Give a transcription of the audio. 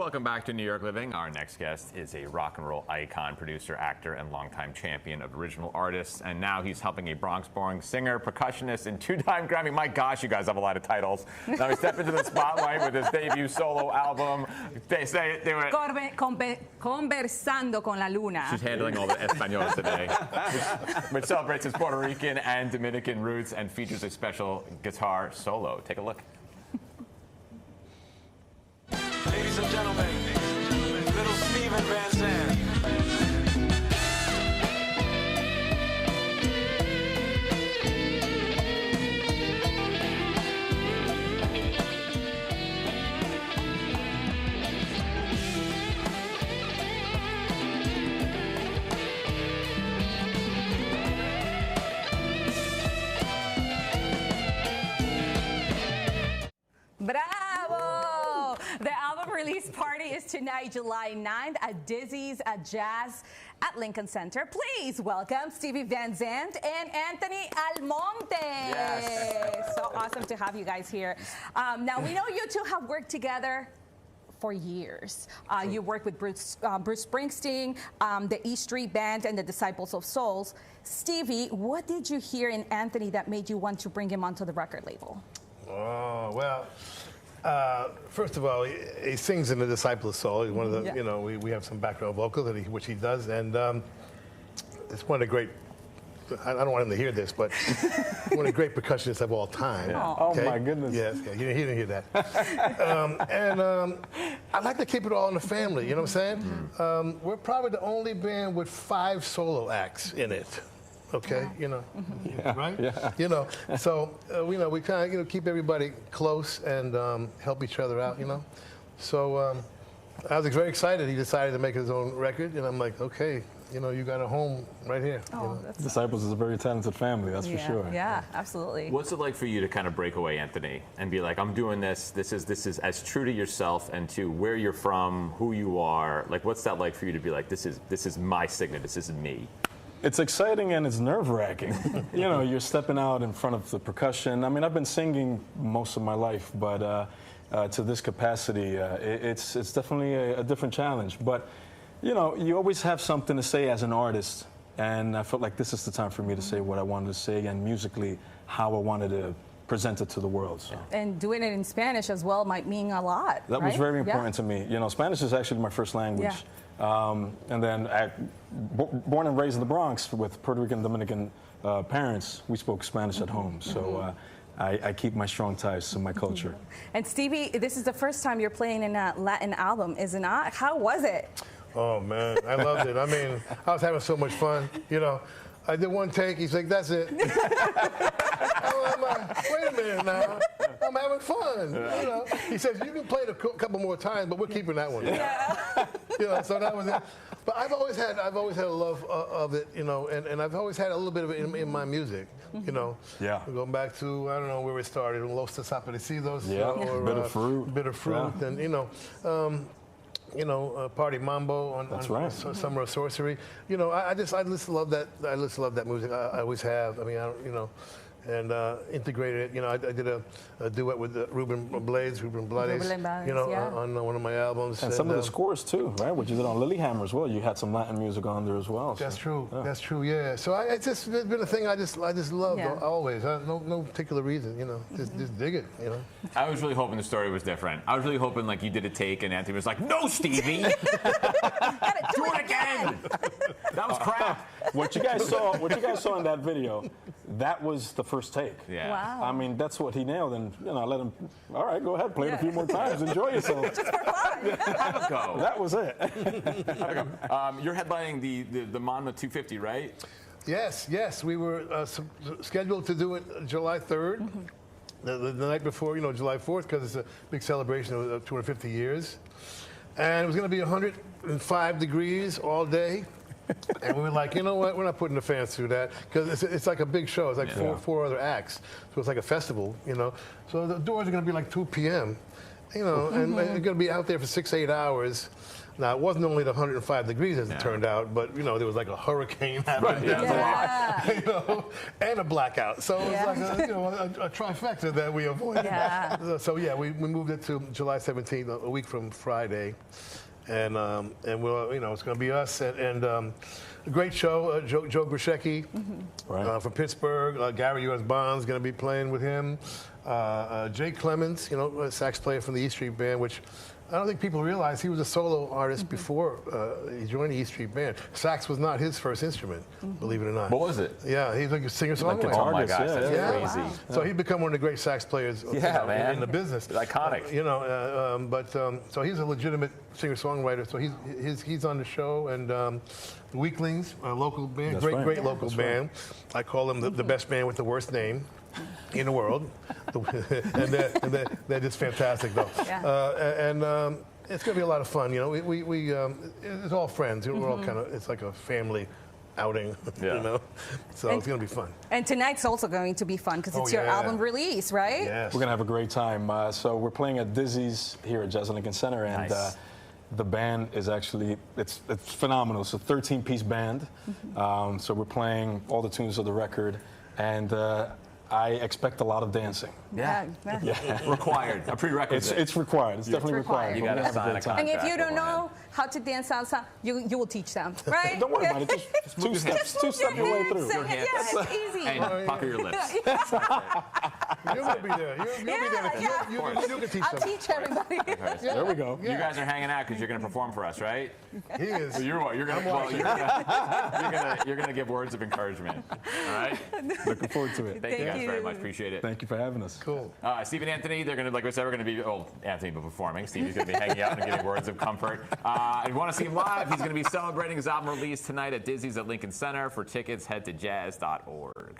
Welcome back to New York Living. Our next guest is a rock and roll icon, producer, actor, and longtime champion of original artists. And now he's helping a Bronx-born singer, percussionist, and two-time Grammy. My gosh, you guys have a lot of titles. Now he stepped into the spotlight with his debut solo album. They say it, do it. Conversando con la Luna. She's handling all the Espanol today, which celebrates his Puerto Rican and Dominican roots and features a special guitar solo. Take a look. Ladies and gentlemen, little Stevie Van Zandt. Bravo! The album release party is tonight, July 9th at Dizzy's Jazz at Lincoln Center. Please welcome Stevie Van Zandt and Anthony Almonte. Yes. So awesome to have you guys here. Now, we know you two have worked together for years. You worked with Bruce Springsteen, the E Street Band, and the Disciples of Souls. Stevie, what did you hear in Anthony that made you want to bring him onto the record label? Oh, well, first of all, he sings in the Disciple of Soul. He's one of the, you know, we have some background vocals, which he does, and it's one of the great, I don't want him to hear this, but one of the great percussionists of all time. Yeah. Okay? Oh, my goodness. Yes, yeah, he didn't hear that. I like to keep it all in the family, you know what I'm saying? We're probably the only band with 5 solo acts in it. Okay, you know, right? Yeah. You know, so you know, we kind of keep everybody close and help each other out. You know, so I was very excited. He decided to make his own record, and I'm like, okay, you know, you got a home right here. Oh, you know? that's Disciples is a very talented family, that's for sure. Yeah, absolutely. What's it like for you to kind of break away, Anthony, and be like, I'm doing this. This is as true to yourself and to where you're from, who you are. Like, what's that like for you to be like, this is my signature. This is me. It's exciting and it's nerve-wracking. You know, you're stepping out in front of the percussion. I mean, I've been singing most of my life, but to this capacity, it's definitely a different challenge. But, you know, you always have something to say as an artist, and I felt like this is the time for me to say what I wanted to say, and musically, how I wanted to present it to the world. So. And doing it in Spanish as well might mean a lot. That was very important to me. You know, Spanish is actually my first language. Yeah. And then, born and raised in the Bronx with Puerto Rican and Dominican parents, we spoke Spanish at home. So I keep my strong ties to my culture. And Stevie, this is the first time you're playing in a Latin album, is it not? How was it? Oh man, I loved it. I mean, I was having so much fun. You know, I did one take. He's like, "That's it." I'm like, wait a minute now. I'm having fun. You know, he says you can play it a couple more times, but we're keeping that one. Yeah. You know, so that was it. But I've always had a love of it. You know, and I've always had a little bit of it in my music. You know. Yeah. Going back to I don't know where it started, Los Desaparecidos. Yeah. Or Bitter Fruit. Bitter Fruit, Yeah. and you know, Party Mambo on Summer of Sorcery. You know, I just love that. I just love that music. I always have. I mean, you know, and integrated it. You know, I did a duet with Ruben Blades, you know, on one of my albums. And some of the scores too, right? Which you did on Lilyhammer as well. You had some Latin music on there as well. That's so, true. Yeah. That's true. Yeah. So it's just been a thing I just loved always. No particular reason. You know, just dig it. You know. I was really hoping the story was different. I was really hoping like you did a take and Anthony was like, "No, Stevie, do it again." That was crap. What you guys saw in that video, that was the first take. Yeah. Wow. I mean, that's what he nailed, and you know, I let him. All right, go ahead, play it a few more times, enjoy yourself. Just for fun. Have a go. That was it. You're headlining the Monmouth 250, right? Yes. We were scheduled to do it July 3rd, the night before, you know, July 4th, because it's a big celebration of 250 years. And it was going to be 105 degrees all day. And we were like, you know what? We're not putting the fans through that because it's like a big show. It's like four other acts, so it's like a festival, you know. So the doors are going to be like 2 p.m., you know, and they're going to be out there for 6-8 hours. Now, it wasn't only the 105 degrees as it turned out, but, you know, there was like a hurricane happening, Yeah. you know, and a blackout. So it was Yeah. like a trifecta that we avoided. Yeah. So yeah, we moved it to July 17th, a week from Friday. And we'll, you know, it's going to be us and a great show. Joe Grishecki from Pittsburgh. Gary U.S. Bond's going to be playing with him. Jay Clemens, you know, a sax player from the E Street Band, which I don't think people realize he was a solo artist before he joined the E Street Band. Sax was not his first instrument, believe it or not. What was it? Yeah, he's like a singer-songwriter. Oh my gosh, that's Yeah. crazy. Wow. So he'd become one of the great sax players in the business. It's iconic. You know, so he's a legitimate singer-songwriter. So he's on the show, and the Weaklings, a local band, That's right. great local band. I call them the best band with the worst name in the world, and they're just fantastic though. Yeah. It's going to be a lot of fun. You know, we it's all friends. We're all kind of, it's like a family outing, Yeah. you know. So it's going to be fun. And tonight's also going to be fun because it's your yeah. album release, right? Yes. We're going to have a great time. So we're playing at Dizzy's here at Jazz Lincoln Center, and Nice. the band is actually, it's phenomenal. It's a 13-piece band. So we're playing all the tunes of the record, and I expect a lot of dancing. Yeah. Required. A prerequisite. It's required. It's definitely required. required. You We're got gonna to have a sign a great time. And if contract you don't beforehand. know how to dance salsa, you will teach them, right? Don't worry about it. Just two steps your way through. Yeah, it's easy. And pucker your lips. You're going to be there. You'll be there. Yeah. You can teach I'll them. teach everybody. There we go. You guys are hanging out because you're going to perform for us, right? He is. So you're what? You're going to give words of encouragement. All right. Looking forward to it. Thank you guys Thank very you. much. Appreciate it. Thank you for having us. Cool. Steve and Anthony, they're going to, like I said, we're going to be, Anthony will be performing. Stevie's going to be hanging out and giving words of comfort. If you want to see him live, he's going to be celebrating his album release tonight at Dizzy's at Lincoln Center. For tickets, head to jazz.org.